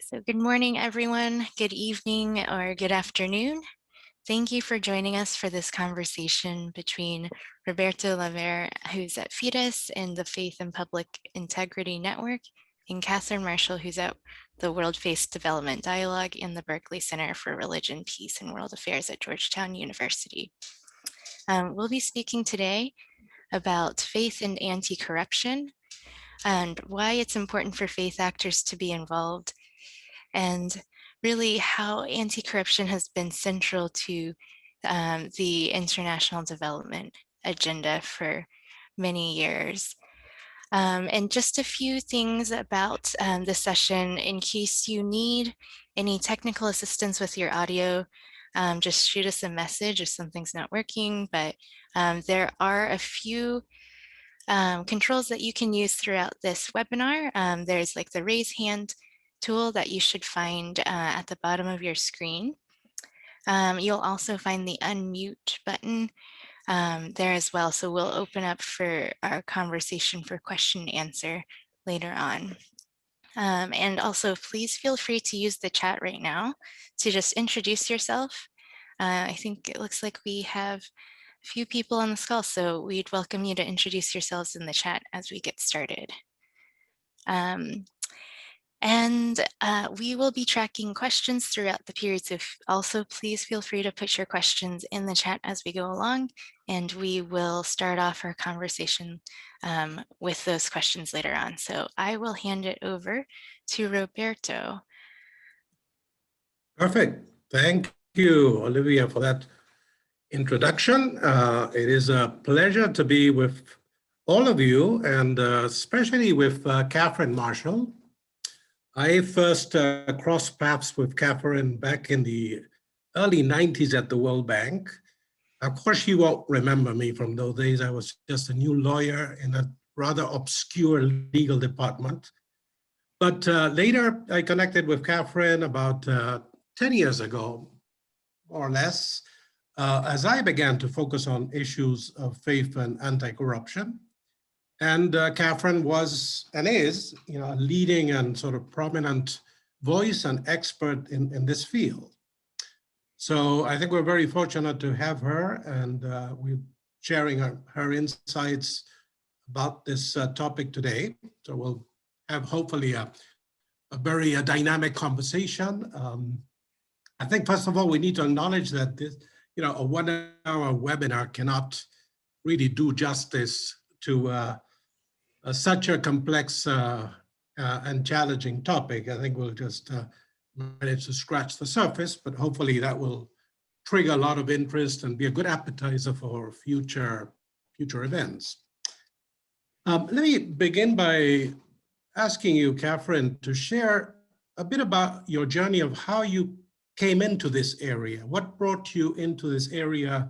So good morning, everyone. Good evening or good afternoon. Thank you for joining us for this conversation between Roberto Laver, who's at FPIN and the Faith and Public Integrity Network, and Katherine Marshall, who's at the World Faith Development Dialogue and the Berkeley Center for Religion, Peace, and World Affairs at Georgetown University. We'll be speaking today about faith and anti-corruption and why it's important for faith actors to be involved, and really how anti-corruption has been central to the international development agenda for many years. And just a few things about the session. In case you need any technical assistance with your audio, just shoot us a message if something's not working, but there are a few controls that you can use throughout this webinar. There's like the raise hand tool that you should find at the bottom of your screen. You'll also find the unmute button there as well. So we'll open up for our conversation for question and answer later on. And also please feel free to use the chat right now to just introduce yourself. I think it looks like we have a few people on this call, so we'd welcome you to introduce yourselves in the chat as we get started. We will be tracking questions throughout the period, so also please feel free to put your questions in the chat as we go along, and we will start off our conversation with those questions later on. So I will hand it over to Roberto. Perfect. Thank you, Olivia, for that introduction. It is a pleasure to be with all of you, and especially with Katherine Marshall. I first crossed paths with Katherine back in the early 90s at the World Bank. Of course, you won't remember me from those days. I was just a new lawyer in a rather obscure legal department. But later, I connected with Katherine about 10 years ago, more or less, as I began to focus on issues of faith and anti-corruption. And Katherine was and is, a leading and sort of prominent voice and expert in this field. So I think we're very fortunate to have her, and we're sharing her insights about this topic today. So we'll have hopefully a very dynamic conversation. I think first of all, we need to acknowledge that this, a 1 hour webinar cannot really do justice to such a complex and challenging topic. I think we'll just manage to scratch the surface, but hopefully that will trigger a lot of interest and be a good appetizer for future events. Let me begin by asking you, Katherine, to share a bit about your journey of how you came into this area. What brought you into this area?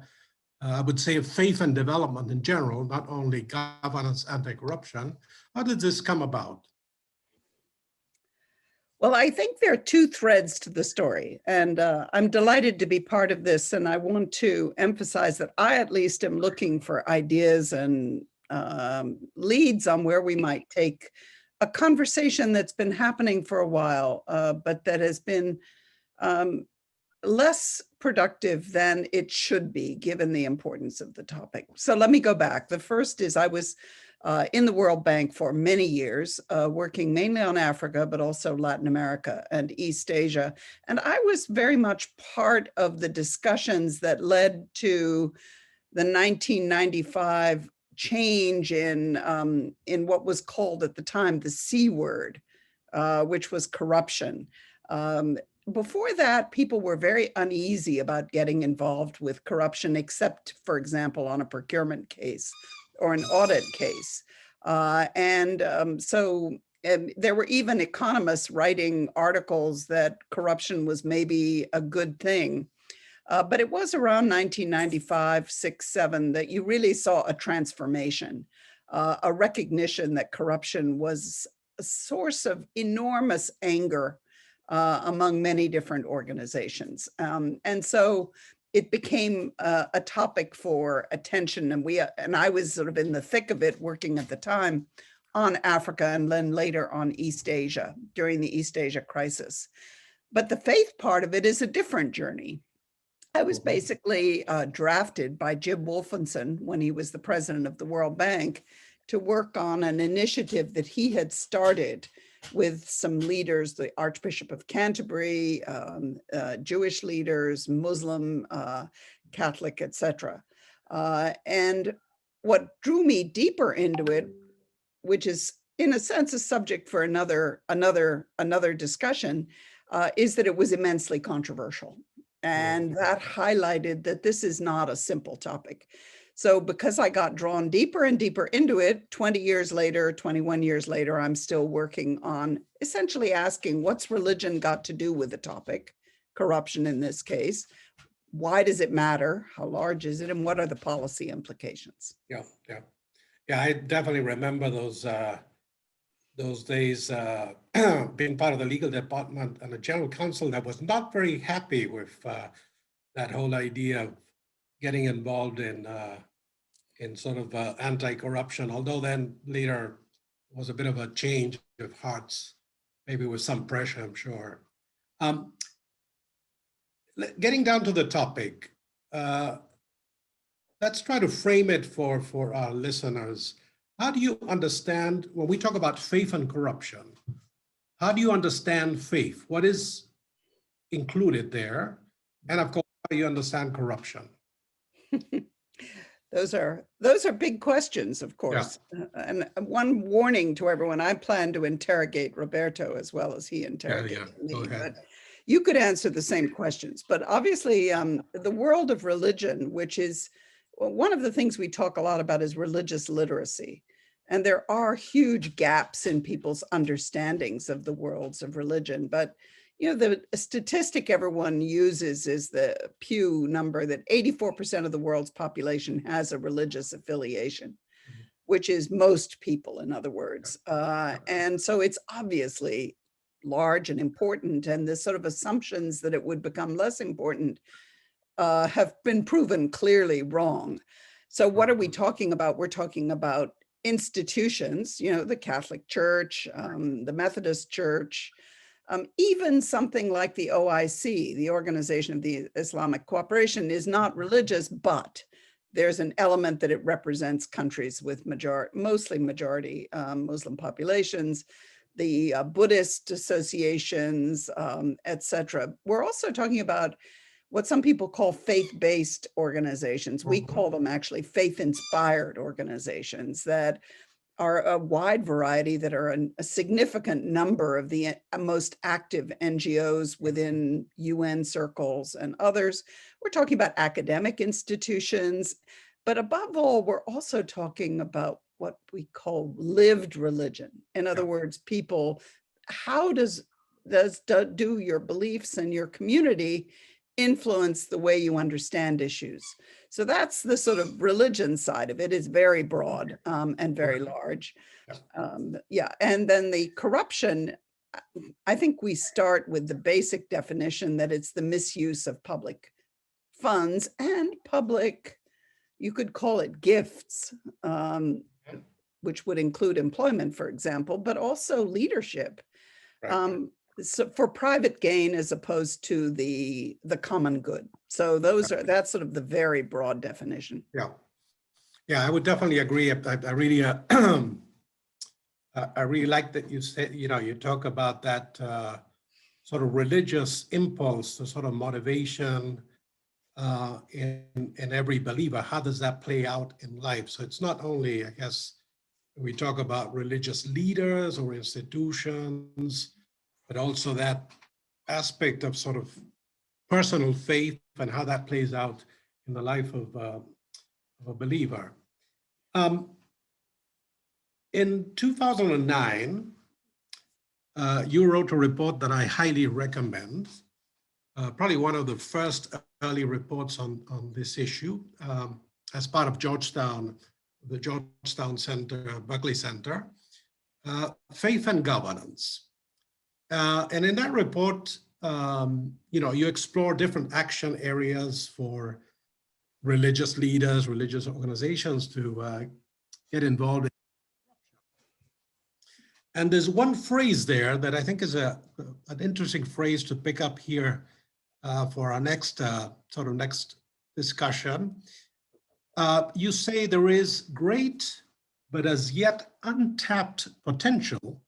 I would say of faith and development in general, not only governance, anti-corruption. How did this come about? Well, I think there are two threads to the story, and I'm delighted to be part of this. And I want to emphasize that I at least am looking for ideas and leads on where we might take a conversation that's been happening for a while, but that has been less productive than it should be, given the importance of the topic. So let me go back. The first is I was in the World Bank for many years, working mainly on Africa, but also Latin America and East Asia. And I was very much part of the discussions that led to the 1995 change in what was called at the time the C word, which was corruption. Before that, people were very uneasy about getting involved with corruption, except, for example, on a procurement case or an audit case. So there were even economists writing articles that corruption was maybe a good thing. But it was around 1995, 6, 7 that you really saw a transformation, a recognition that corruption was a source of enormous anger among many different organizations. And so it became a topic for attention, and I was sort of in the thick of it, working at the time on Africa and then later on East Asia during the East Asia crisis. But the faith part of it is a different journey. I was basically drafted by Jim Wolfenson when he was the president of the World Bank to work on an initiative that he had started with some leaders, the Archbishop of Canterbury, Jewish leaders, Muslim, Catholic, etc. And what drew me deeper into it, which is in a sense a subject for another discussion, is that it was immensely controversial. And that highlighted that this is not a simple topic. So because I got drawn deeper and deeper into it, 20 years later, 21 years later, I'm still working on essentially asking what's religion got to do with the topic, corruption in this case. Why does it matter? How large is it? And what are the policy implications? Yeah. I definitely remember those days being part of the legal department and a general counsel that was not very happy with that whole idea of getting involved in sort of anti-corruption, although then later was a bit of a change of hearts, maybe with some pressure, I'm sure. Getting down to the topic, let's try to frame it for our listeners. How do you understand, when we talk about faith and corruption, how do you understand faith? What is included there? And of course, how do you understand corruption? Those are big questions, of course. Yeah. And one warning to everyone, I plan to interrogate Roberto as well as he interrogates me. But you could answer the same questions. But obviously, the world of religion, which is one of the things we talk a lot about, is religious literacy. And there are huge gaps in people's understandings of the worlds of religion. But you know, the statistic everyone uses is the Pew number that 84% of the world's population has a religious affiliation, which is most people, in other words. And so it's obviously large and important. And the sort of assumptions that it would become less important have been proven clearly wrong. So what are we talking about? We're talking about institutions, you know, the Catholic Church, the Methodist Church, even something like the OIC, the Organization of the Islamic Cooperation, is not religious, but there's an element that it represents countries with mostly majority Muslim populations, the Buddhist associations, etc. We're also talking about what some people call faith-based organizations. We call them actually faith-inspired organizations that are a wide variety, that are a significant number of the most active NGOs within UN circles and others. We're talking about academic institutions, but above all, we're also talking about what we call lived religion. In other words, people, how does do your beliefs and your community influence the way you understand issues? So that's the sort of religion side of it. Is very broad and very large. And then the corruption, I think we start with the basic definition that it's the misuse of public funds and public, you could call it gifts, which would include employment, for example, but also leadership. So for private gain as opposed to the common good. So that's sort of the very broad definition. Yeah, I would definitely agree. I really I really like that you said, you know, you talk about that sort of religious impulse, the sort of motivation in every believer. How does that play out in life? So it's not only, I guess, we talk about religious leaders or institutions, but also that aspect of sort of personal faith and how that plays out in the life of a believer. In 2009, you wrote a report that I highly recommend, probably one of the first early reports on this issue, as part of Georgetown, the Georgetown Center, Berkeley Center, Faith and Governance. And in that report, you know, you explore different action areas for religious leaders, religious organizations to get involved in. And there's one phrase there that I think is an interesting phrase to pick up here for our next next discussion. You say there is great, but as yet untapped potential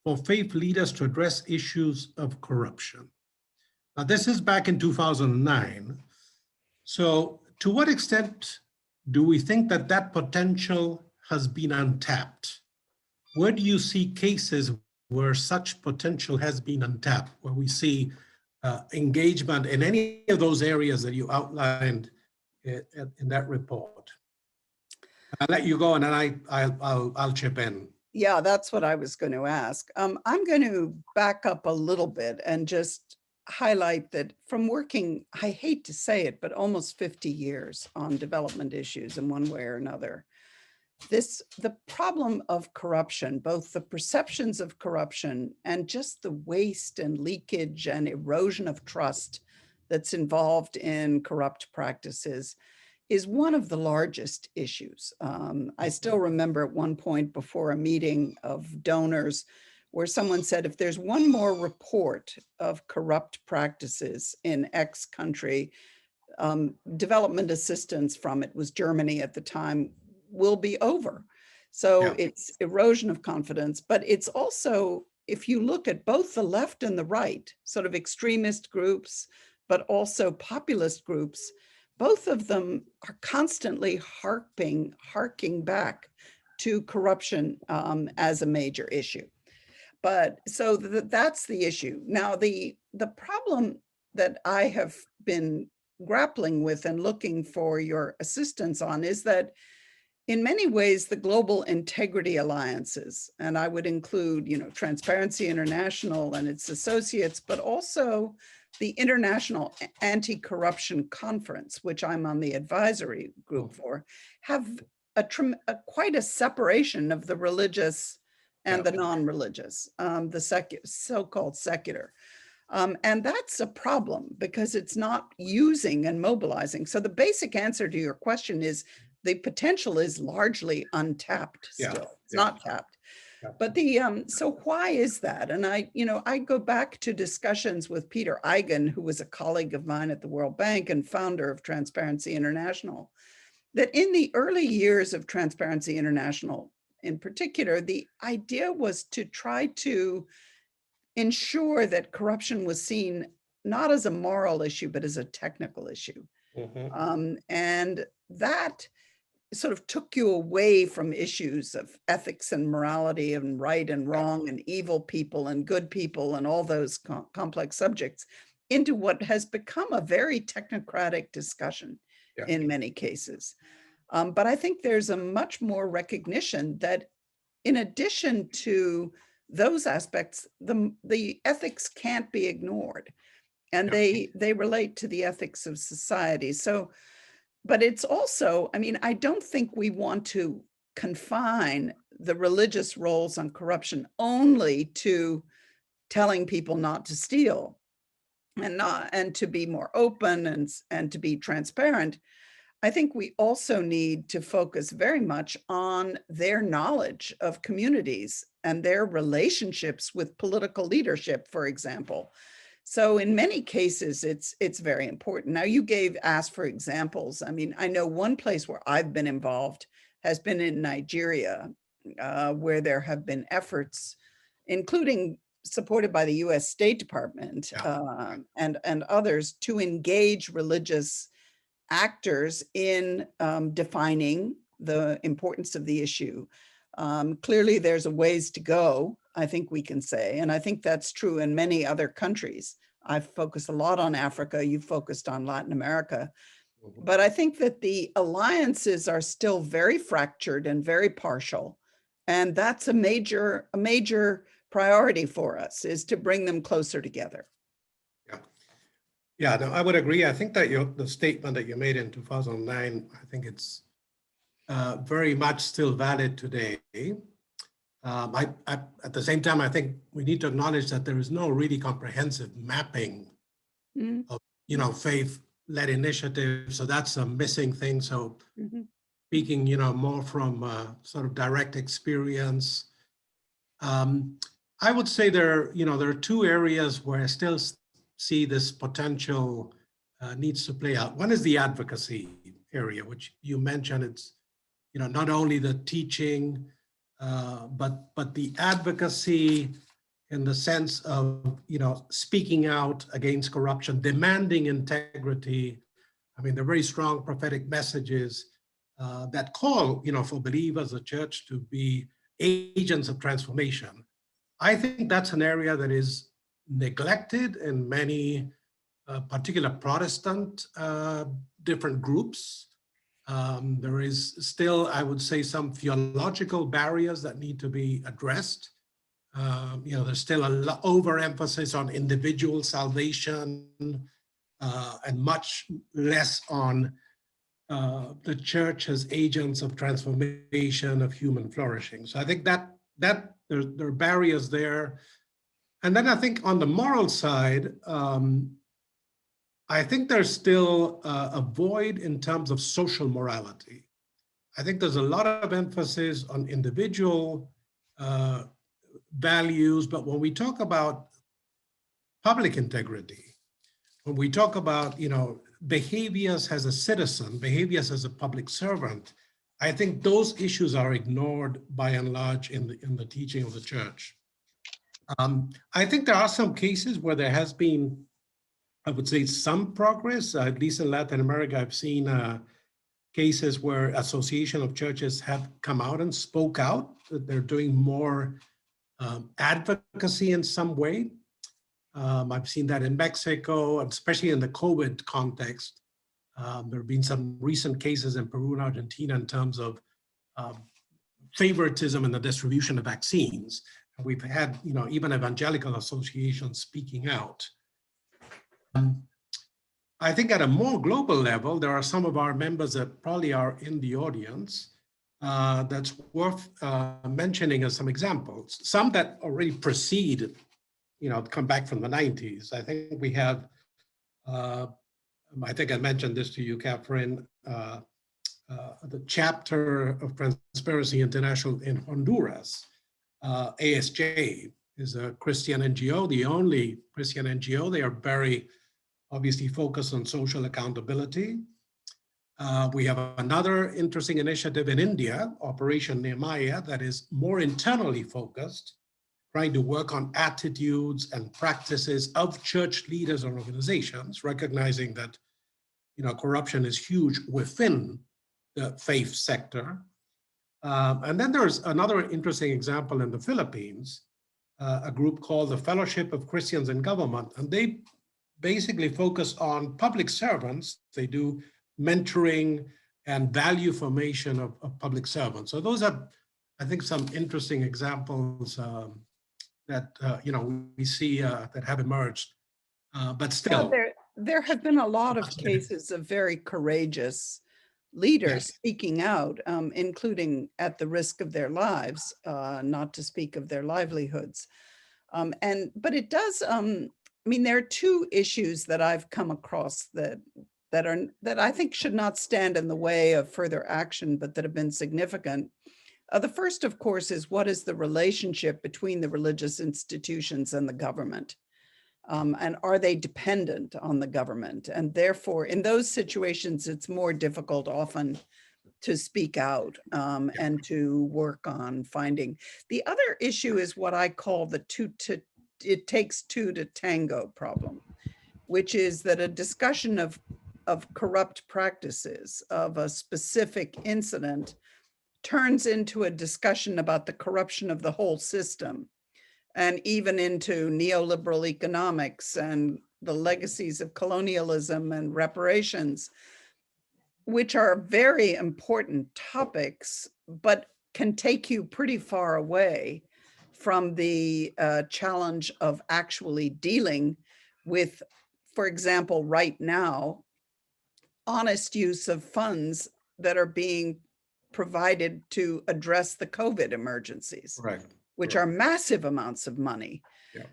for faith leaders to address issues of corruption. Now, this is back in 2009. So to what extent do we think that that potential has been untapped? Where do you see cases where such potential has been untapped, where we see engagement in any of those areas that you outlined in that report? I'll let you go and then I'll chip in. Yeah, that's what I was going to ask. I'm going to back up a little bit and just highlight that from working, I hate to say it, but almost 50 years on development issues in one way or another. The problem of corruption, both the perceptions of corruption and just the waste and leakage and erosion of trust that's involved in corrupt practices, is one of the largest issues. I still remember at one point before a meeting of donors where someone said, if there's one more report of corrupt practices in X country, development assistance from it was Germany at the time, will be over. So it's erosion of confidence, but it's also, if you look at both the left and the right, sort of extremist groups, but also populist groups, both of them are constantly harking back to corruption as a major issue. But so that's the issue. Now, the problem that I have been grappling with and looking for your assistance on is that in many ways, the global integrity alliances, and I would include, Transparency International and its associates, but also the International Anti-Corruption Conference, which I'm on the advisory group for, have quite a separation of the religious and the non-religious, the so-called secular. And that's a problem because it's not using and mobilizing. So the basic answer to your question is the potential is largely untapped still. It's not tapped. But so why is that? And I go back to discussions with Peter Eigen, who was a colleague of mine at the World Bank and founder of Transparency International, that in the early years of Transparency International, in particular, the idea was to try to ensure that corruption was seen not as a moral issue, but as a technical issue. And that sort of took you away from issues of ethics and morality and right and wrong and evil people and good people and all those complex subjects into what has become a very technocratic discussion in many cases. But I think there's a much more recognition that in addition to those aspects, the ethics can't be ignored, and they relate to the ethics of society. So, but it's also, I don't think we want to confine the religious roles on corruption only to telling people not to steal and to be more open and to be transparent. I think we also need to focus very much on their knowledge of communities and their relationships with political leadership, for example. So in many cases, it's very important. Now, you asked for examples. I know one place where I've been involved has been in Nigeria, where there have been efforts, including supported by the US State Department and others, to engage religious actors in defining the importance of the issue. Clearly, there's a ways to go, I think we can say, and I think that's true in many other countries. I've focused a lot on Africa, you've focused on Latin America, but I think that the alliances are still very fractured and very partial, and that's a major priority for us, is to bring them closer together. Yeah, no, I would agree. I think that the statement that you made in 2009, I think it's very much still valid today. At the same time, I think we need to acknowledge that there is no really comprehensive mapping of, faith-led initiatives. So that's a missing thing. So speaking, more from sort of direct experience, I would say there are two areas where I still see this potential needs to play out. One is the advocacy area, which you mentioned. It's not only the teaching, but the advocacy in the sense of speaking out against corruption, demanding integrity. I mean, they're very strong prophetic messages that call for believers, the church, to be agents of transformation. I think that's an area that is neglected in many particular Protestant different groups. There is still, I would say, some theological barriers that need to be addressed. There's still a overemphasis on individual salvation and much less on the church as agents of transformation of human flourishing. So I think that there are barriers there. And then I think on the moral side, I think there's still a void in terms of social morality. I think there's a lot of emphasis on individual values, but when we talk about public integrity, when we talk about behaviors as a citizen, behaviors as a public servant, I think those issues are ignored by and large in the teaching of the church. I think there are some cases where there has been, I would say, some progress. At least in Latin America, I've seen cases where association of churches have come out and spoke out that they're doing more advocacy in some way. I've seen that in Mexico, especially in the COVID context. There have been some recent cases in Peru and Argentina in terms of favoritism in the distribution of vaccines. And we've had, even evangelical associations speaking out. I think at a more global level, there are some of our members that probably are in the audience that's worth mentioning as some examples. Some that already precede, come back from the 90s. I think we have, I think I mentioned this to you, Katherine, the chapter of Transparency International in Honduras, ASJ, is a Christian NGO, the only Christian NGO. They are very obviously focused on social accountability. We have another interesting initiative in India, Operation Nehemiah, that is more internally focused, trying to work on attitudes and practices of church leaders and organizations, recognizing that corruption is huge within the faith sector. And then there's another interesting example in the Philippines, a group called the Fellowship of Christians in Government, and they basically focus on public servants. They do mentoring and value formation of public servants. So those are, I think, some interesting examples that we see that have emerged, but still. Well, there have been a lot of cases of very courageous leaders speaking out, including at the risk of their lives, not to speak of their livelihoods. But it does, I mean, there are two issues that I've come across that I think should not stand in the way of further action, but that have been significant. The first, of course, is what is the relationship between the religious institutions and the government? And are they dependent on the government? And therefore, in those situations, it's more difficult often to speak out and to work on finding. The other issue is what I call the it takes two to tango problem, which is that a discussion of corrupt practices of a specific incident turns into a discussion about the corruption of the whole system, and even into neoliberal economics and the legacies of colonialism and reparations, which are very important topics, but can take you pretty far away from the challenge of actually dealing with, for example, right now, honest use of funds that are being provided to address the COVID emergencies, Right. which are massive amounts of money. Yeah.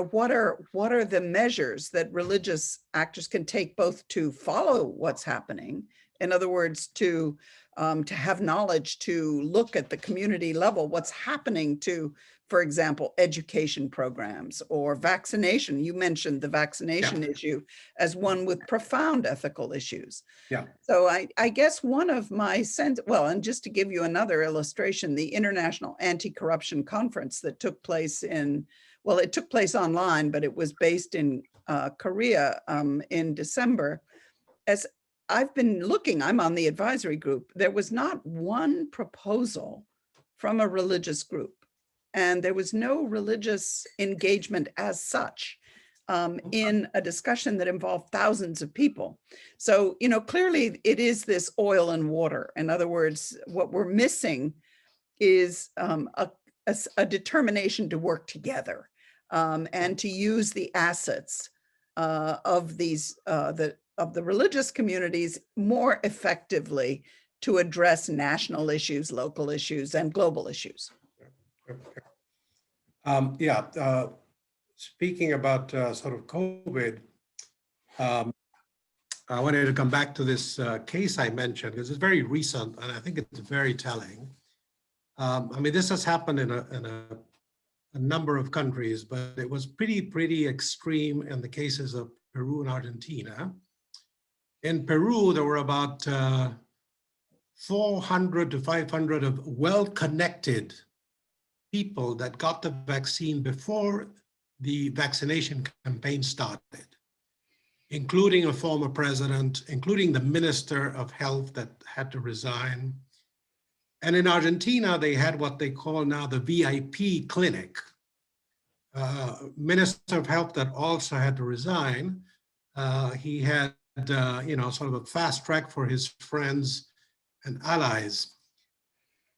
What are the measures that religious actors can take both to follow what's happening In other words, to have knowledge, to look at the community level, what's happening to, for example, education programs or vaccination. You mentioned the vaccination issue as one with profound ethical issues. Yeah. So I guess one of my well, and just to give you another illustration, the International Anti-Corruption Conference that took place it took place online, but it was based in Korea in December. As I've been looking, I'm on the advisory group, there was not one proposal from a religious group, and there was no religious engagement as such in a discussion that involved thousands of people. So, clearly it is this oil and water. In other words, what we're missing is a determination to work together and to use the assets of the religious communities more effectively to address national issues, local issues, and global issues. Speaking about sort of COVID, I wanted to come back to this case I mentioned because it's very recent and I think it's very telling. This has happened in a number of countries, but it was pretty extreme in the cases of Peru and Argentina. In Peru, there were about 400 to 500 of well-connected people that got the vaccine before the vaccination campaign started, including a former president, including the minister of health that had to resign. And in Argentina, they had what they call now the VIP clinic. Minister of health that also had to resign. He had sort of a fast track for his friends and allies.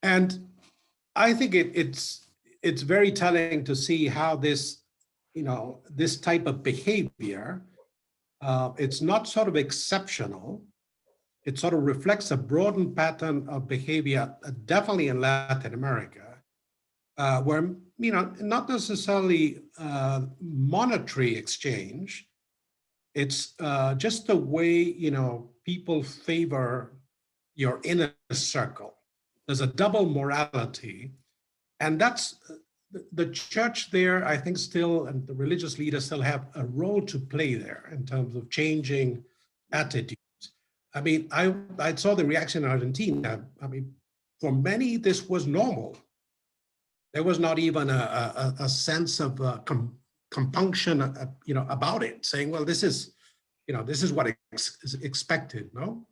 And I think it's very telling to see how this type of behavior, it's not sort of exceptional. It sort of reflects a broadened pattern of behavior, definitely in Latin America, where, not necessarily monetary exchange. It's just the way, people favor your inner circle. There's a double morality. And that's the church there, I think still, and the religious leaders still have a role to play there in terms of changing attitudes. I saw the reaction in Argentina. For many, this was normal. There was not even a sense of compunction, about it, saying, well, this is what is expected, no?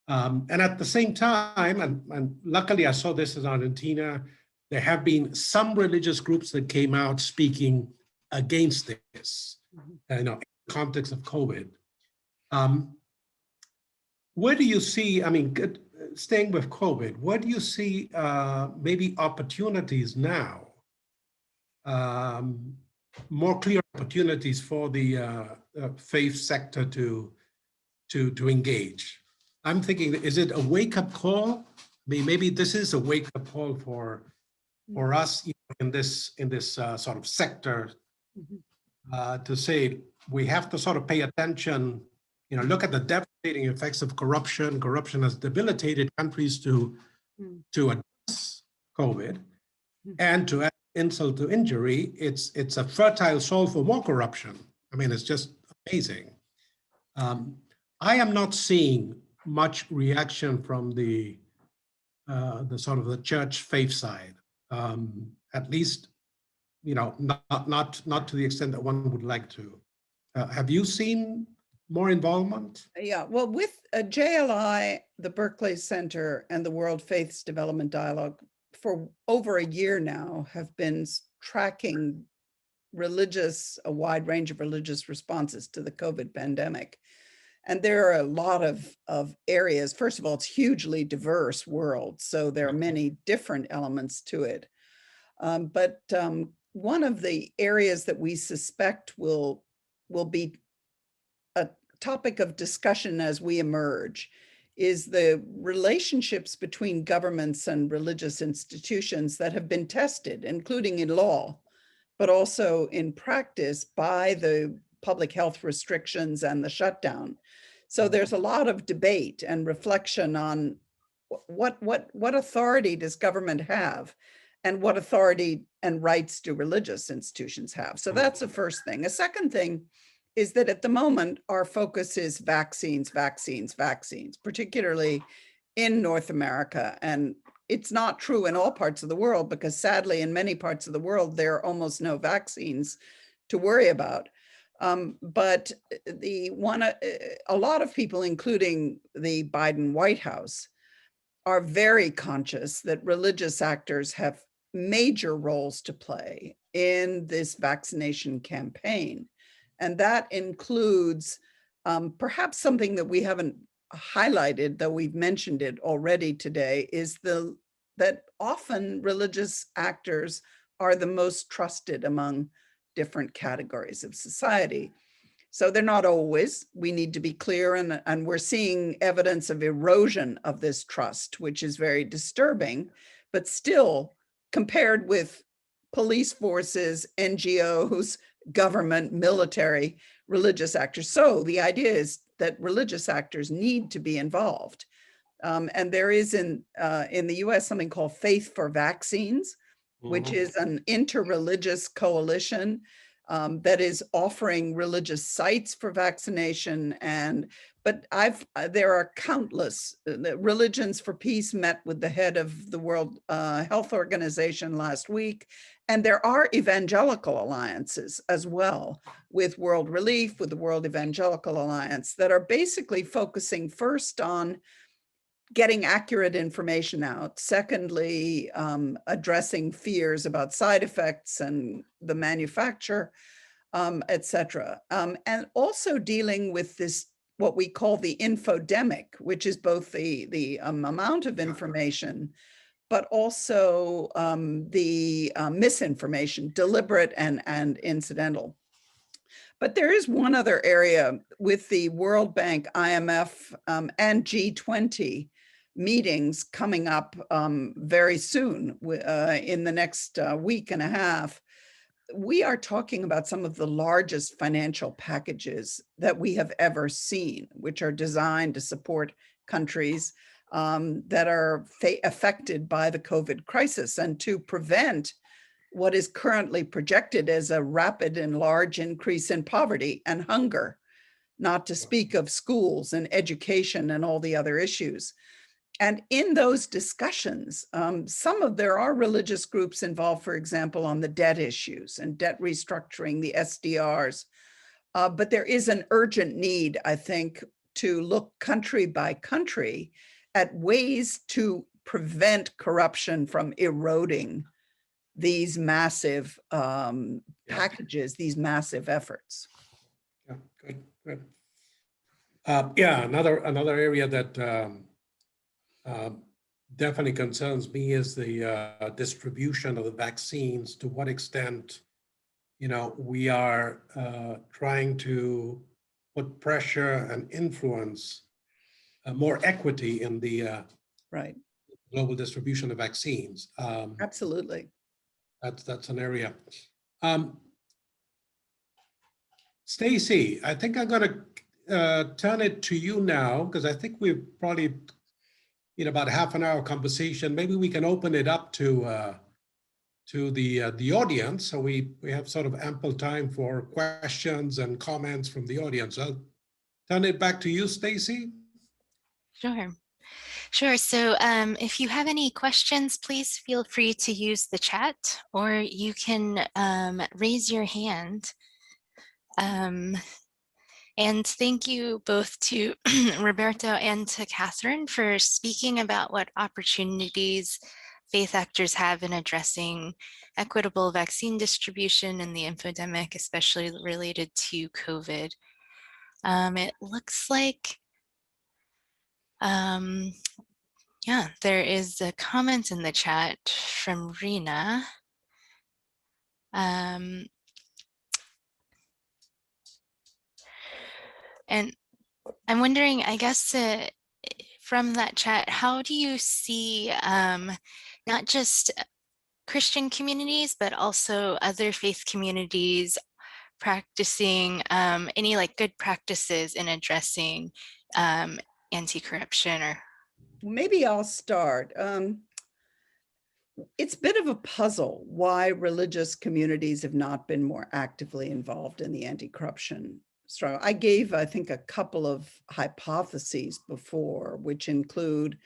And at the same time, and luckily I saw this in Argentina, there have been some religious groups that came out speaking against this, in the context of COVID. Where do you see, staying with COVID, where do you see maybe opportunities now, more clear opportunities for the faith sector to engage? I'm thinking, is it a wake-up call? Maybe this is a wake-up call for us in this sort of sector, to say we have to sort of pay attention. Look at the devastating effects of corruption. Corruption has debilitated countries to address COVID, and to add insult to injury, it's a fertile soil for more corruption. It's just amazing. I am not seeing much reaction from the sort of the church faith side, at least, not to the extent that one would like to. Have you seen more involvement? Yeah, well, with JLI, the Berkeley Center, and the World Faiths Development Dialogue for over a year now have been tracking a wide range of religious responses to the COVID pandemic. And there are a lot of areas. First of all, it's hugely diverse world, so there are many different elements to it. But one of the areas that we suspect will be a topic of discussion as we emerge is the relationships between governments and religious institutions that have been tested, including in law, but also in practice by the public health restrictions and the shutdown. So there's a lot of debate and reflection on what authority does government have, and what authority and rights do religious institutions have. So that's the first thing. A second thing is that at the moment, our focus is vaccines, vaccines, vaccines, particularly in North America. And it's not true in all parts of the world, because sadly, in many parts of the world, there are almost no vaccines to worry about. But a lot of people, including the Biden White House, are very conscious that religious actors have major roles to play in this vaccination campaign. And that includes perhaps something that we haven't highlighted, though we've mentioned it already today, is that often religious actors are the most trusted among different categories of society. So they're not always, we need to be clear, and we're seeing evidence of erosion of this trust, which is very disturbing, but still, compared with police forces, NGOs, government, military, religious actors. So the idea is that religious actors need to be involved. And there is in the US something called Faith for Vaccines, which is an interreligious coalition that is offering religious sites for vaccination. But there are countless. Religions for Peace met with the head of the World Health Organization last week. And there are evangelical alliances as well, with World Relief, with the World Evangelical Alliance, that are basically focusing first on getting accurate information out. Secondly, addressing fears about side effects and the manufacture, et cetera. And also dealing with this, what we call the infodemic, which is both the amount of information, but also the misinformation, deliberate and incidental. But there is one other area with the World Bank, IMF, and G20 meetings coming up very soon, in the next week and a half. We are talking about some of the largest financial packages that we have ever seen, which are designed to support countries that are affected by the COVID crisis, and to prevent what is currently projected as a rapid and large increase in poverty and hunger, not to speak of schools and education and all the other issues. And in those discussions, there are religious groups involved, for example, on the debt issues and debt restructuring, the SDRs. But there is an urgent need, I think, to look country by country at ways to prevent corruption from eroding these massive packages, these massive efforts. Yeah, good. Another area that definitely concerns me is the distribution of the vaccines. To what extent, we are trying to put pressure and influence more equity in the right global distribution of vaccines. Absolutely. That's an area. Stacy, I think I'm going to turn it to you now, because I think we've probably about a half an hour conversation. Maybe we can open it up to the audience, so we have sort of ample time for questions and comments from the audience. I'll turn it back to you, Stacy. Sure. So if you have any questions, please feel free to use the chat, or you can raise your hand. And thank you both to Roberto and to Katherine for speaking about what opportunities faith actors have in addressing equitable vaccine distribution and the infodemic, especially related to COVID. It looks like, there is a comment in the chat from Rena. And I'm wondering, I guess, from that chat, how do you see not just Christian communities, but also other faith communities practicing, any like good practices in addressing anti-corruption? Or Maybe I'll start. It's a bit of a puzzle why religious communities have not been more actively involved in the anti-corruption struggle. I gave, I think, a couple of hypotheses before, which include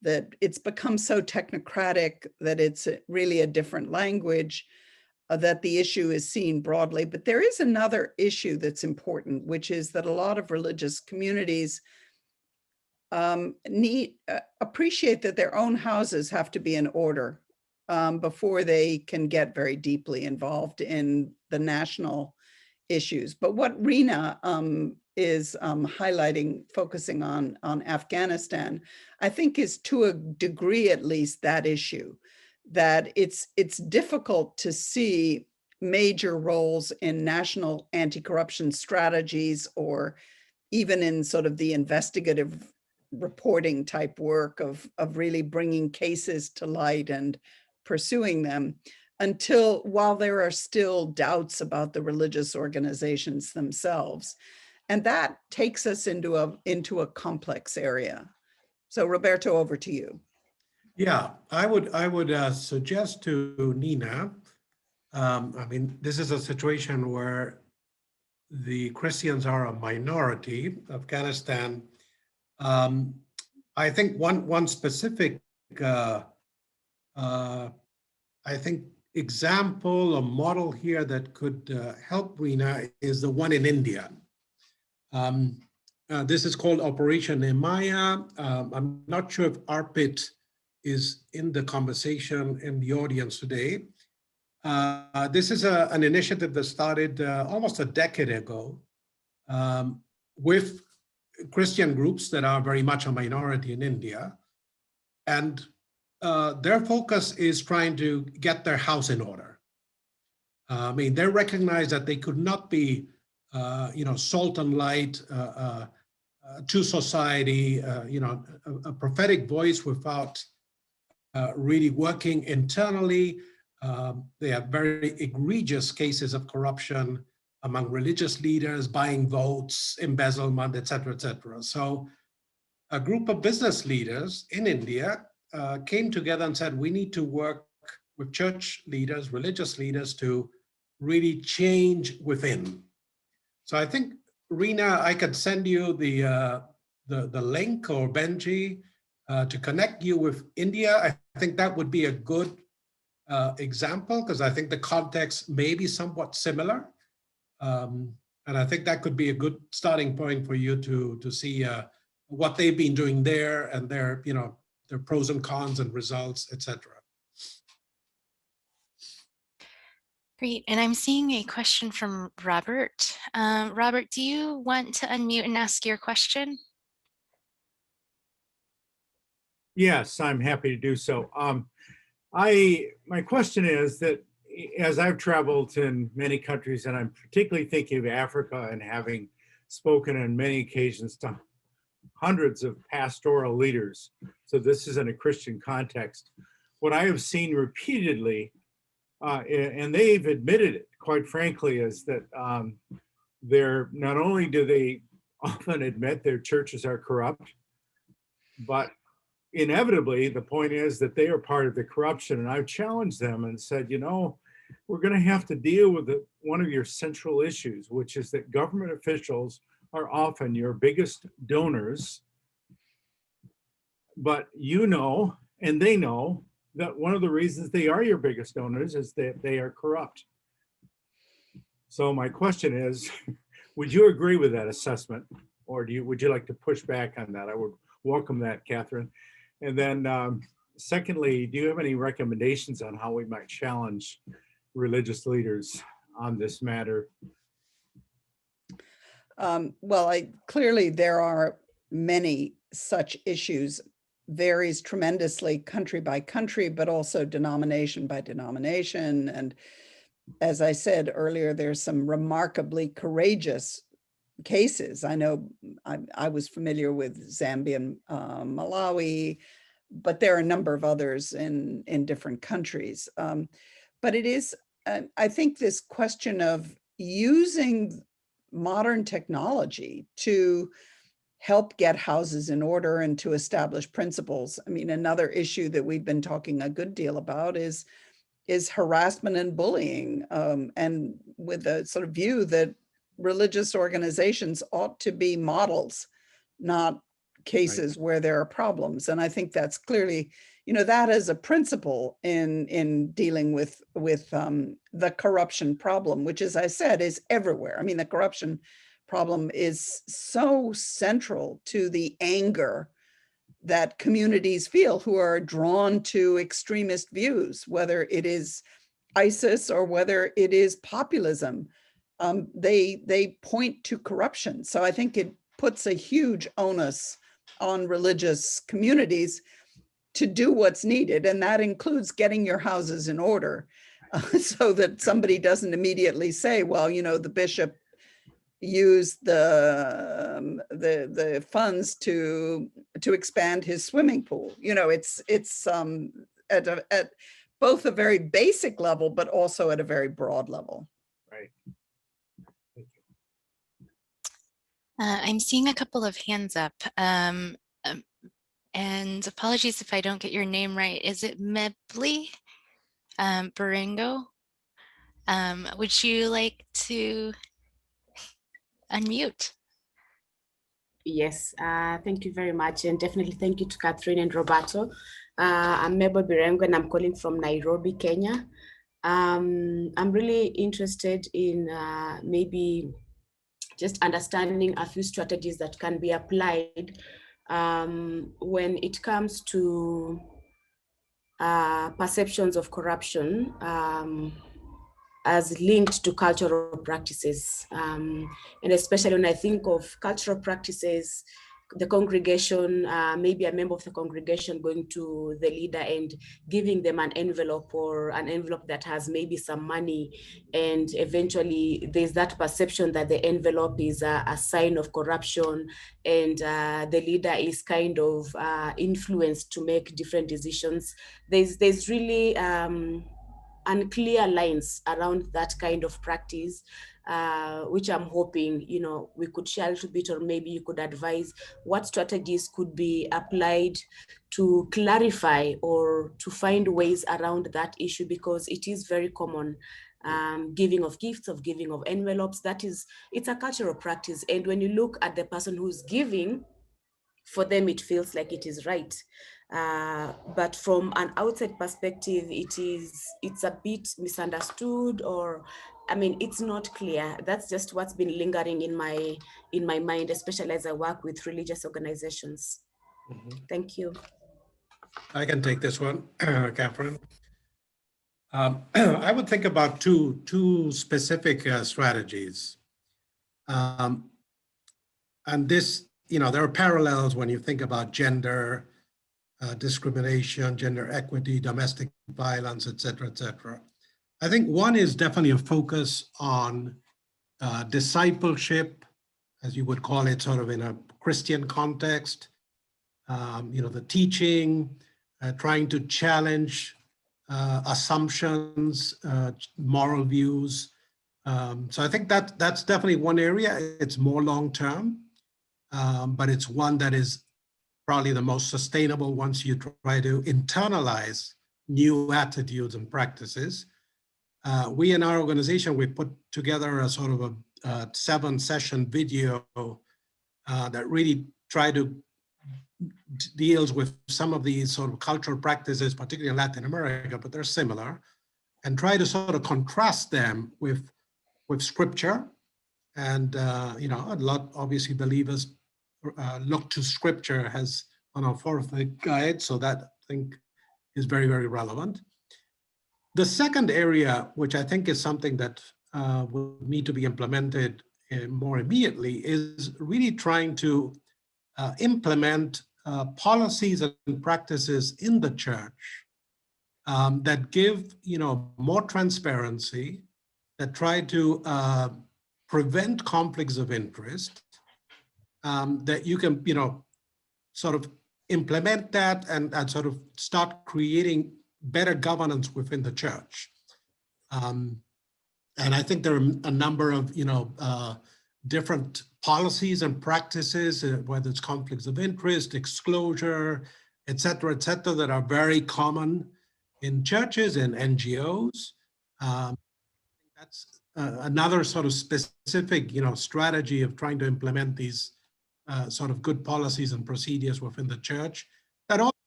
that it's become so technocratic that it's really a different language, that the issue is seen broadly. But there is another issue that's important, which is that a lot of religious communities appreciate that their own houses have to be in order before they can get very deeply involved in the national issues. But what Rina is highlighting, focusing on Afghanistan, I think is to a degree at least that issue, that it's difficult to see major roles in national anti-corruption strategies, or even in sort of the investigative reporting type work of really bringing cases to light and pursuing them, until while there are still doubts about the religious organizations themselves. And that takes us into a complex area. So Roberto, over to you. Yeah, I would suggest to Nina, I mean, this is a situation where the Christians are a minority. Afghanistan, I think one specific, I think, example or model here that could help Rina is the one in India. This is called Operation Nehemiah. I'm not sure if ARPIT is in the conversation in the audience today. This is an initiative that started almost a decade ago with Christian groups that are very much a minority in India. And their focus is trying to get their house in order. I mean, they recognize that they could not be, salt and light to society, a prophetic voice without really working internally. They have very egregious cases of corruption among religious leaders, buying votes, embezzlement, et cetera, et cetera. So a group of business leaders in India came together and said, we need to work with church leaders, religious leaders, to really change within. So I think, Rina, I could send you the link, or Benji, to connect you with India. I think that would be a good example, because I think the context may be somewhat similar. And I think that could be a good starting point for you to see what they've been doing there, and their pros and cons and results, etc. great. And I'm seeing a question from Robert. Robert, do you want to unmute and ask your question? Yes, I'm happy to do so. My question is that as I've traveled in many countries, and I'm particularly thinking of Africa, and having spoken on many occasions to hundreds of pastoral leaders, so this is in a Christian context, what I have seen repeatedly, and they've admitted it, quite frankly, is that they're not only do they often admit their churches are corrupt, but inevitably the point is that they are part of the corruption. And I've challenged them and said, we're going to have to deal with one of your central issues, which is that government officials are often your biggest donors, but and they know that one of the reasons they are your biggest donors is that they are corrupt. So my question is, would you agree with that assessment, or would you like to push back on that? I would welcome that, Katherine. And then secondly, do you have any recommendations on how we might challenge religious leaders on this matter? Well, clearly there are many such issues, varies tremendously country by country, but also denomination by denomination. And as I said earlier, there's some remarkably courageous cases. I know I was familiar with Zambia and Malawi, but there are a number of others in different countries. But it is, I think, this question of using modern technology to help get houses in order and to establish principles. I mean, another issue that we've been talking a good deal about is harassment and bullying, and with a sort of view that religious organizations ought to be models, not cases where there are problems. And I think that's clearly, that is a principle in dealing with the corruption problem, which, as I said, is everywhere. I mean, the corruption problem is so central to the anger that communities feel who are drawn to extremist views, whether it is ISIS or whether it is populism. They point to corruption. So I think it puts a huge onus on religious communities to do what's needed. And that includes getting your houses in order, so that somebody doesn't immediately say, well, the bishop used the funds to expand his swimming pool. It's at both a very basic level, but also at a very broad level. Right. I'm seeing a couple of hands up. And apologies if I don't get your name right. Is it Mebli Barango? Would you like to unmute? Yes, thank you very much. And definitely thank you to Katherine and Roberto. I'm Member Berang and I'm calling from Nairobi, Kenya. I'm really interested in maybe just understanding a few strategies that can be applied when it comes to perceptions of corruption as linked to cultural practices. And especially when I think of cultural practices, the congregation, maybe a member of the congregation going to the leader and giving them an envelope that has maybe some money, and eventually there's that perception that the envelope is a sign of corruption, and the leader is kind of influenced to make different decisions. There's really unclear lines around that kind of practice, which I'm hoping, we could share a little bit, or maybe you could advise what strategies could be applied to clarify or to find ways around that issue, because it is very common. Giving of gifts, giving of envelopes, it's a cultural practice. And when you look at the person who's giving, for them, it feels like it is right. But from an outside perspective, it's a bit misunderstood, or it's not clear. That's just what's been lingering in my mind, especially as I work with religious organizations. Thank you. I can take this one, Katherine. I would think about two specific strategies. And this, there are parallels when you think about gender discrimination, gender equity, domestic violence, et cetera, et cetera. I think one is definitely a focus on discipleship, as you would call it, sort of in a Christian context. The teaching, trying to challenge assumptions, moral views. So I think that's definitely one area. It's more long-term, but it's one that is probably the most sustainable once you try to internalize new attitudes and practices. We in our organization, we put together a sort of a 7-session video that really deals with some of these sort of cultural practices, particularly in Latin America, but they're similar, and try to sort of contrast them with scripture. And a lot, obviously, believers look to scripture as an authoritative guide, so that I think is very, very relevant. The second area, which I think is something that will need to be implemented more immediately, is really trying to implement policies and practices in the church that give more transparency, that try to prevent conflicts of interest, that you can sort of implement that and sort of start creating better governance within the church. And I think there are a number of, different policies and practices, whether it's conflicts of interest, exclusion, et cetera, that are very common in churches and NGOs. That's another sort of specific, strategy of trying to implement these sort of good policies and procedures within the church that also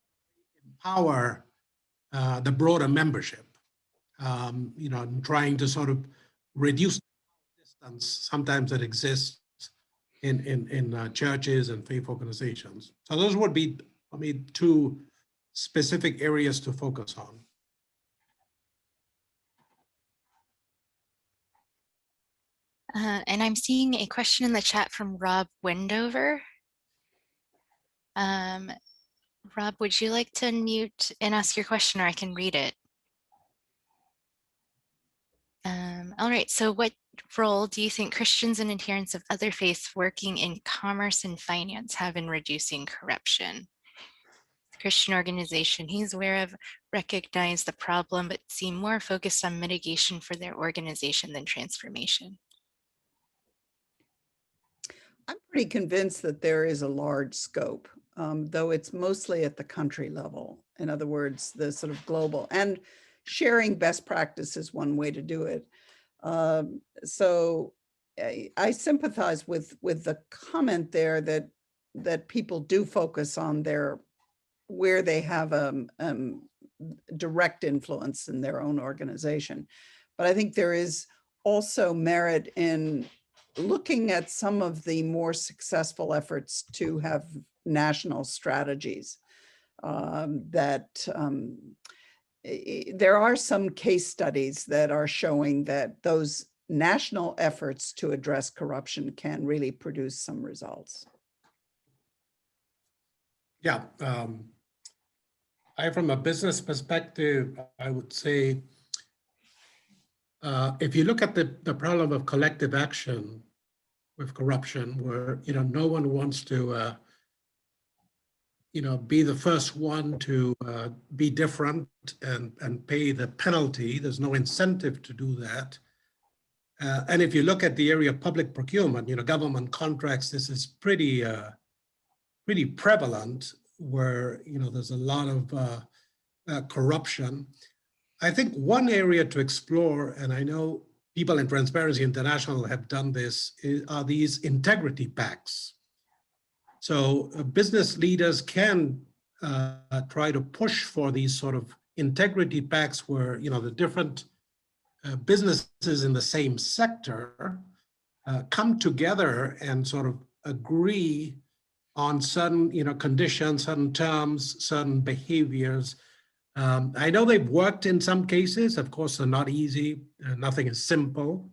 empower the broader membership, and trying to sort of reduce distance sometimes that exists in churches and faith organizations. So those would be, two specific areas to focus on. And I'm seeing a question in the chat from Rob Wendover. Rob, would you like to unmute and ask your question, or I can read it? All right, so what role do you think Christians and adherents of other faiths working in commerce and finance have in reducing corruption? Christian organization he's aware of recognize the problem, but seem more focused on mitigation for their organization than transformation. I'm pretty convinced that there is a large scope, though it's mostly at the country level. In other words, the sort of global, and sharing best practice is one way to do it. So I sympathize with the comment there that people do focus on where they have direct influence in their own organization. But I think there is also merit in looking at some of the more successful efforts to have national strategies there are some case studies that are showing that those national efforts to address corruption can really produce some results. Yeah, from a business perspective, I would say, if you look at the problem of collective action with corruption, where no one wants to be the first one to be different and pay the penalty. There's no incentive to do that. And if you look at the area of public procurement, government contracts, this is pretty prevalent, where there's a lot of corruption. I think one area to explore, and I know people in Transparency International have done this, are these integrity pacts. So business leaders can try to push for these sort of integrity pacts where, the different businesses in the same sector come together and sort of agree on certain, conditions, certain terms, certain behaviors. I know they've worked in some cases. Of course, they're not easy. Nothing is simple.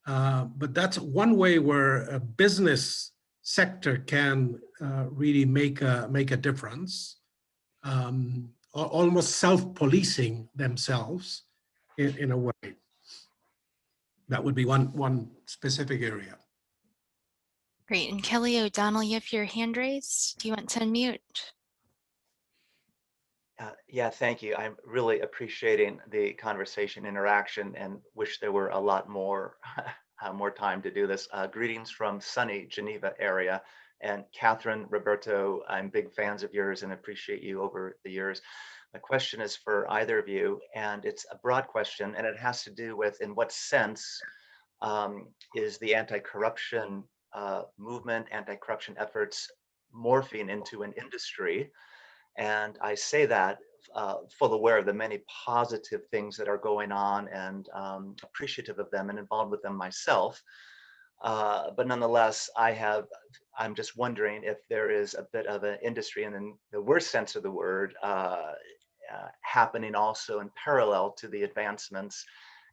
But that's one way where a business sector can really make a difference, almost self-policing themselves in a way. That would be one specific area. Great, and Kelly O'Donnell, you have your hand raised. Do you want to unmute? Yeah, thank you. I'm really appreciating the conversation interaction and wish there were a lot more more time to do this. Greetings from sunny Geneva area. And Katherine, Roberto, I'm big fans of yours and appreciate you over the years. My question is for either of you, and it's a broad question, and it has to do with in what sense is the anti-corruption movement, anti-corruption efforts morphing into an industry? And I say that full aware of the many positive things that are going on and appreciative of them and involved with them myself. But nonetheless, I'm just wondering if there is a bit of an industry, and in the worst sense of the word, happening also in parallel to the advancements.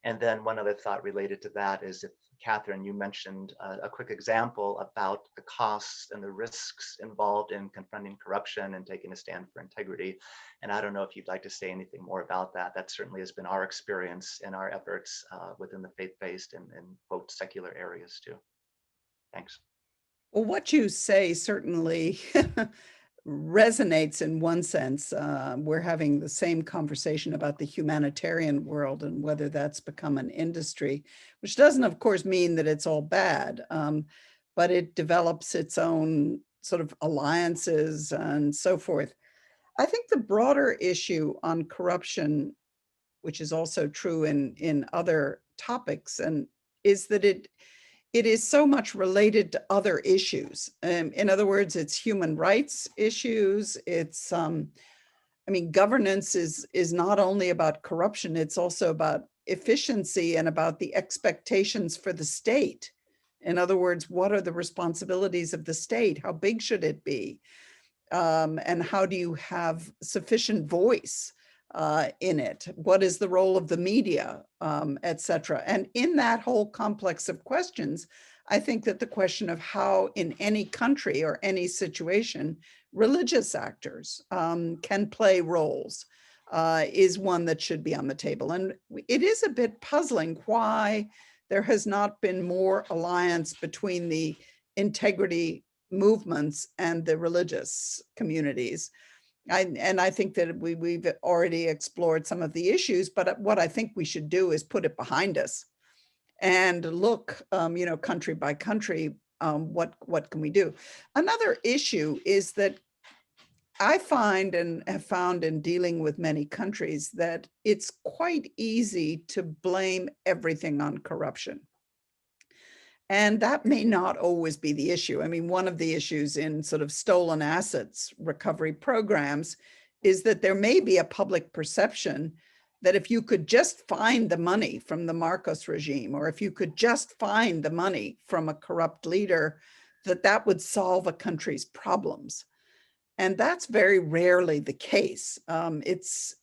And then one other thought related to that is, if Katherine, you mentioned a quick example about the costs and the risks involved in confronting corruption and taking a stand for integrity. And I don't know if you'd like to say anything more about that. That certainly has been our experience in our efforts within the faith-based and quote secular areas too. Thanks. Well, what you say certainly resonates in one sense. We're having the same conversation about the humanitarian world and whether that's become an industry, which doesn't, of course, mean that it's all bad, but it develops its own sort of alliances and so forth. I think the broader issue on corruption, which is also true in other topics, and is that it is so much related to other issues. In other words, it's human rights issues. It's, I mean, governance is not only about corruption, it's also about efficiency and about the expectations for the state. In other words, what are the responsibilities of the state? How big should it be? And how do you have sufficient voice in it? What is the role of the media, et cetera? And in that whole complex of questions, I think that the question of how in any country or any situation, religious actors can play roles is one that should be on the table. And it is a bit puzzling why there has not been more alliance between the integrity movements and the religious communities. And I think that we've already explored some of the issues, but what I think we should do is put it behind us and look, country by country, what can we do? Another issue is that I find and have found in dealing with many countries that it's quite easy to blame everything on corruption. And that may not always be the issue. I mean, one of the issues in sort of stolen assets recovery programs is that there may be a public perception that if you could just find the money from the Marcos regime, or if you could just find the money from a corrupt leader, that would solve a country's problems. And that's very rarely the case. It's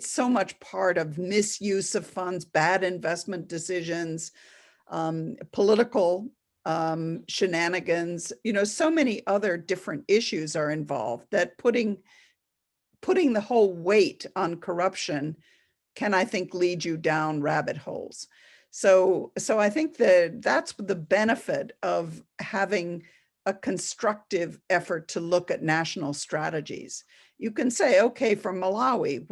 so much part of misuse of funds, bad investment decisions, political shenanigans, so many other different issues are involved that putting the whole weight on corruption can, I think, lead you down rabbit holes. So I think that that's the benefit of having a constructive effort to look at national strategies. You can say, okay, for Malawi,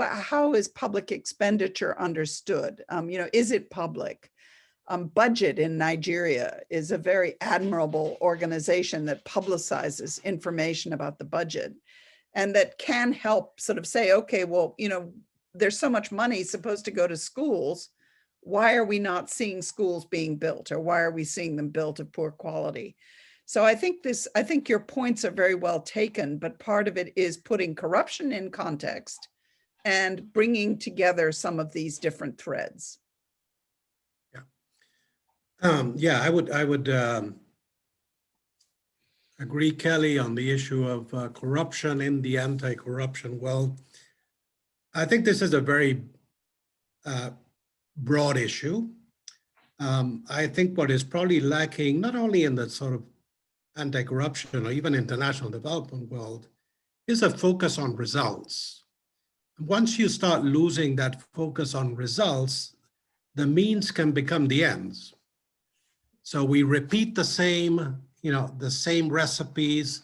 how is public expenditure understood? Is it public? Budget in Nigeria is a very admirable organization that publicizes information about the budget and that can help sort of say, okay, well, there's so much money supposed to go to schools. Why are we not seeing schools being built, or why are we seeing them built of poor quality? So I think your points are very well taken, but part of it is putting corruption in context and bringing together some of these different threads. Yeah, I would agree, Kelly, on the issue of corruption in the anti-corruption world. I think this is a very broad issue. I think what is probably lacking, not only in the sort of anti-corruption or even international development world, is a focus on results. Once you start losing that focus on results, the means can become the ends. So we repeat the same recipes,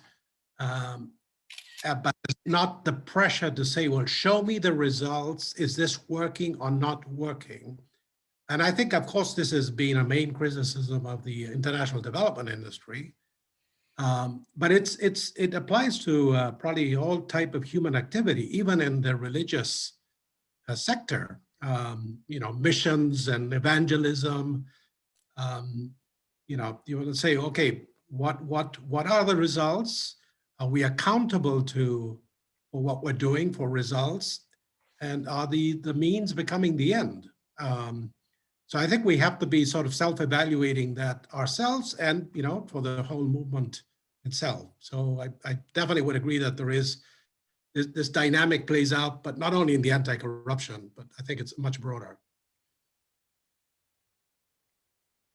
but it's not the pressure to say, well, show me the results. Is this working or not working? And I think, of course, this has been a main criticism of the international development industry. But it applies to probably all type of human activity, even in the religious sector. Missions and evangelism. You want to say, okay, what are the results? Are we accountable for what we're doing for results? And are the means becoming the end? So I think we have to be sort of self-evaluating that ourselves and, for the whole movement itself. So I definitely would agree that there is this dynamic plays out, but not only in the anti-corruption, but I think it's much broader.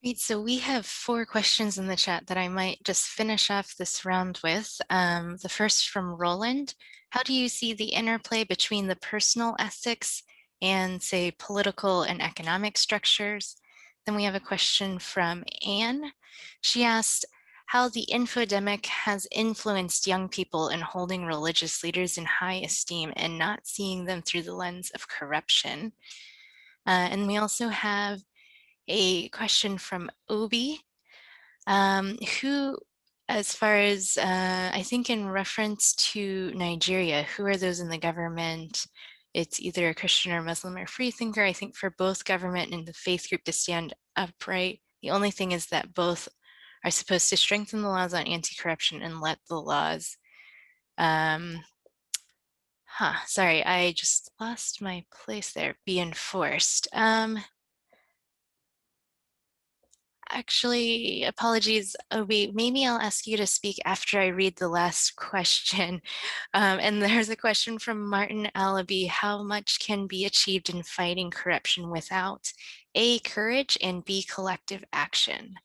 Great, so we have 4 questions in the chat that I might just finish off this round with. The first from Roland: how do you see the interplay between the personal ethics and, say, political and economic structures? Then we have a question from Anne. She asked, how the infodemic has influenced young people in holding religious leaders in high esteem and not seeing them through the lens of corruption. And we also have a question from Obi, who, as far as I think in reference to Nigeria, who are those in the government? It's either a Christian or Muslim or free thinker. I think for both government and the faith group to stand upright, the only thing is that both are supposed to strengthen the laws on anti-corruption and let the laws, sorry, I just lost my place there, be enforced. Actually, apologies, Obi, maybe I'll ask you to speak after I read the last question. And there's a question from Martin Alabi: how much can be achieved in fighting corruption without A, courage, and B, collective action?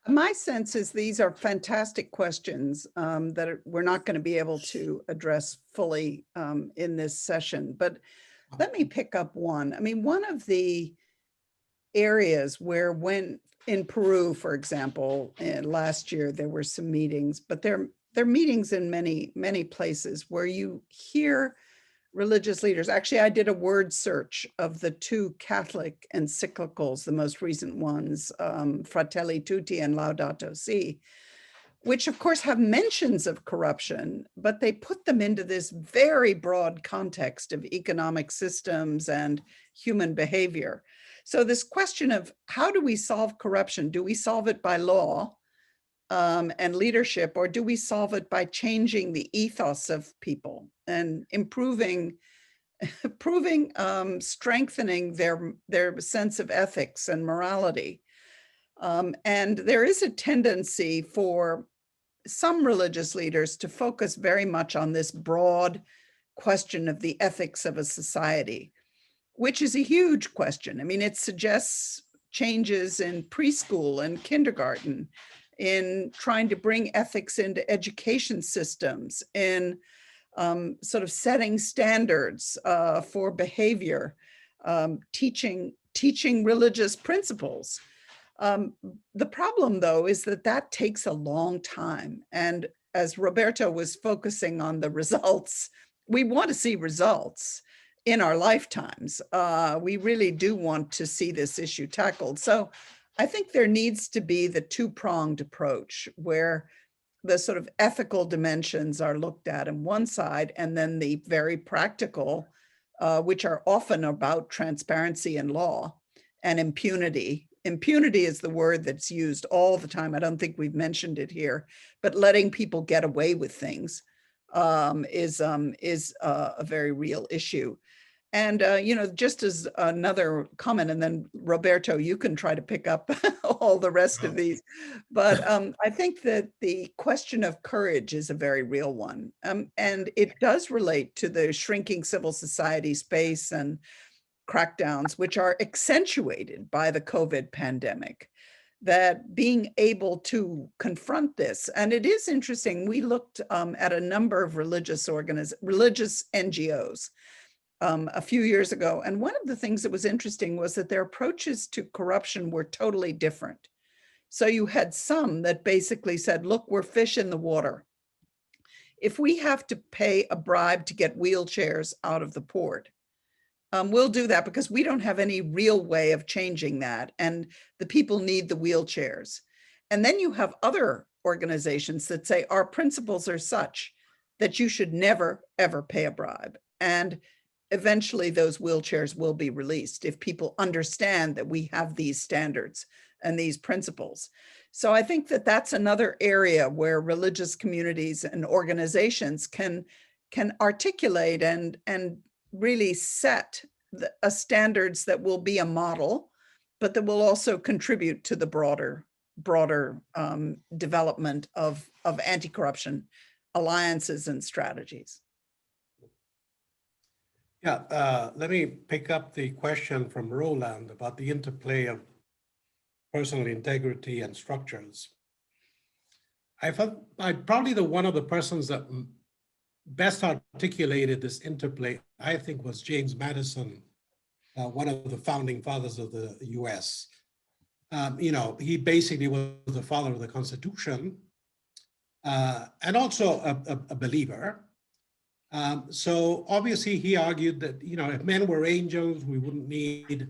My sense is these are fantastic questions that we're not going to be able to address fully in this session, but let me pick up one. I mean, one of the areas where when in Peru, for example, last year, there were some meetings, but there are meetings in many places where you hear religious leaders. Actually, I did a word search of the 2 Catholic encyclicals, the most recent ones, Fratelli Tutti and Laudato Si, which of course have mentions of corruption, but they put them into this very broad context of economic systems and human behavior. So this question of how do we solve corruption? Do we solve it by law and leadership, or do we solve it by changing the ethos of people and strengthening their sense of ethics and morality? And there is a tendency for some religious leaders to focus very much on this broad question of the ethics of a society, which is a huge question. I mean, it suggests changes in preschool and kindergarten, in trying to bring ethics into education systems, in sort of setting standards for behavior, teaching religious principles. The problem, though, is that takes a long time. And as Roberto was focusing on the results, we want to see results in our lifetimes. We really do want to see this issue tackled. So I think there needs to be the 2-pronged approach where the sort of ethical dimensions are looked at on one side, and then the very practical, which are often about transparency and law and impunity. Impunity is the word that's used all the time. I don't think we've mentioned it here, but letting people get away with things is a very real issue. And, just as another comment, and then Roberto, you can try to pick up all the rest of these. But I think that the question of courage is a very real one. And it does relate to the shrinking civil society space and crackdowns, which are accentuated by the COVID pandemic, that being able to confront this. And it is interesting, we looked at a number of religious NGOs a few years ago. And one of the things that was interesting was that their approaches to corruption were totally different. So you had some that basically said, look, we're fish in the water. If we have to pay a bribe to get wheelchairs out of the port, we'll do that because we don't have any real way of changing that. And the people need the wheelchairs. And then you have other organizations that say, our principles are such that you should never, ever pay a bribe. And eventually those wheelchairs will be released if people understand that we have these standards and these principles. So I think that that's another area where religious communities and organizations can articulate and really set standards that will be a model, but that will also contribute to the broader development of anti-corruption alliances and strategies. Yeah, let me pick up the question from Roland about the interplay of personal integrity and structures. I felt probably one of the persons that best articulated this interplay, I think, was James Madison, one of the founding fathers of the US. he basically was the father of the Constitution, and also a believer. So obviously he argued that, if men were angels, we wouldn't need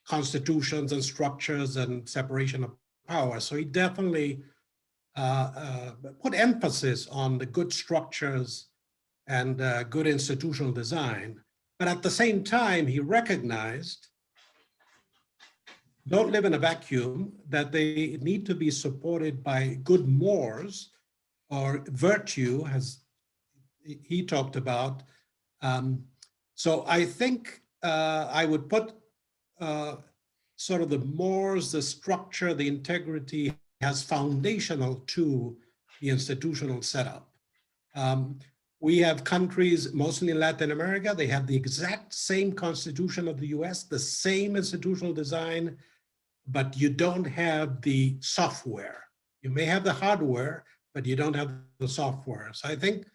constitutions and structures and separation of power. So he definitely put emphasis on the good structures and good institutional design. But at the same time, he recognized, don't live in a vacuum, that they need to be supported by good mores or virtue, as he talked about. So I think I would put sort of the mores, the structure, the integrity as foundational to the institutional setup. We have countries, mostly in Latin America, they have the exact same constitution of the US, the same institutional design, but you don't have the software. You may have the hardware, but you don't have the software. So I think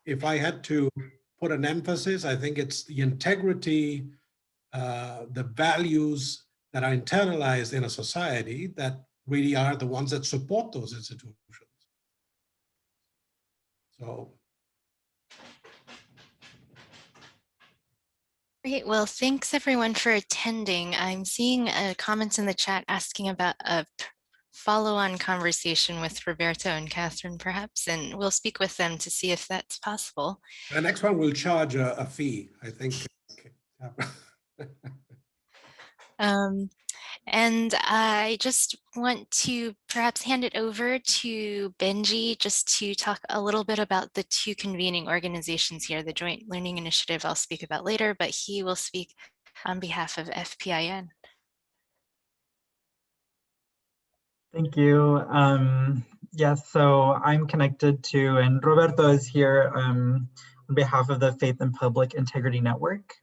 if I had to put an emphasis, I think it's the integrity, the values that are internalized in a society that really are the ones that support those institutions. So. Great. Well, thanks everyone for attending. I'm seeing comments in the chat asking about a follow-on conversation with Roberto and Katherine, perhaps, and we'll speak with them to see if that's possible. The next one will charge a fee, I think. And I just want to perhaps hand it over to Benji just to talk a little bit about the two convening organizations here, the Joint Learning Initiative I'll speak about later, but he will speak on behalf of FPIN. Thank you. Yes, so I'm connected to, and Roberto is here on behalf of the Faith and Public Integrity Network.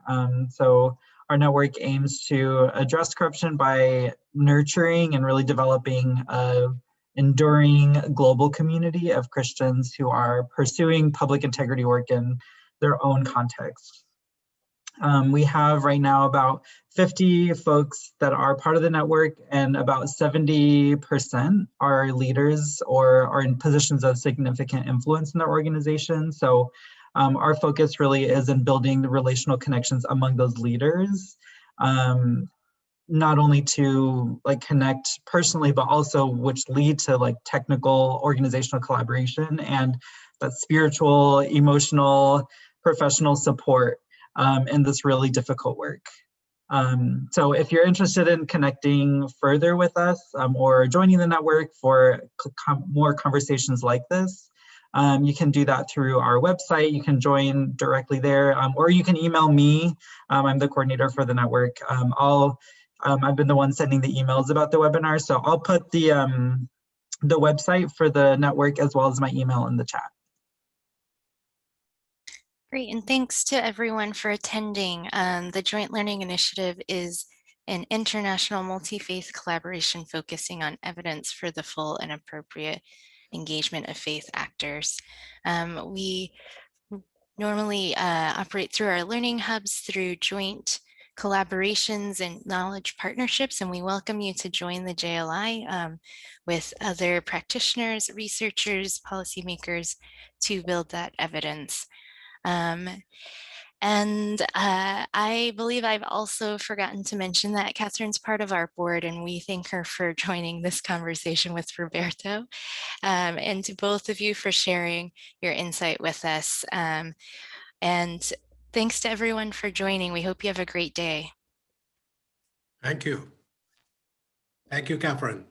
So our network aims to address corruption by nurturing and really developing an enduring global community of Christians who are pursuing public integrity work in their own context. We have right now about 50 folks that are part of the network, and about 70% are leaders or are in positions of significant influence in their organization. So our focus really is in building the relational connections among those leaders, not only to connect personally, but also which lead to technical organizational collaboration and that spiritual, emotional, professional support in this really difficult work. So if you're interested in connecting further with us or joining the network for more conversations like this, you can do that through our website. You can join directly there, or you can email me. I'm the coordinator for the network. I've been the one sending the emails about the webinar, so I'll put the website for the network as well as my email in the chat. Great, and thanks to everyone for attending. The Joint Learning Initiative is an international multi-faith collaboration focusing on evidence for the full and appropriate engagement of faith actors. We normally operate through our learning hubs through joint collaborations and knowledge partnerships, and we welcome you to join the JLI with other practitioners, researchers, policymakers to build that evidence. I believe I've also forgotten to mention that Katherine's part of our board, and we thank her for joining this conversation with Roberto, and to both of you for sharing your insight with us. And thanks to everyone for joining. We hope you have a great day. Thank you. Thank you, Katherine.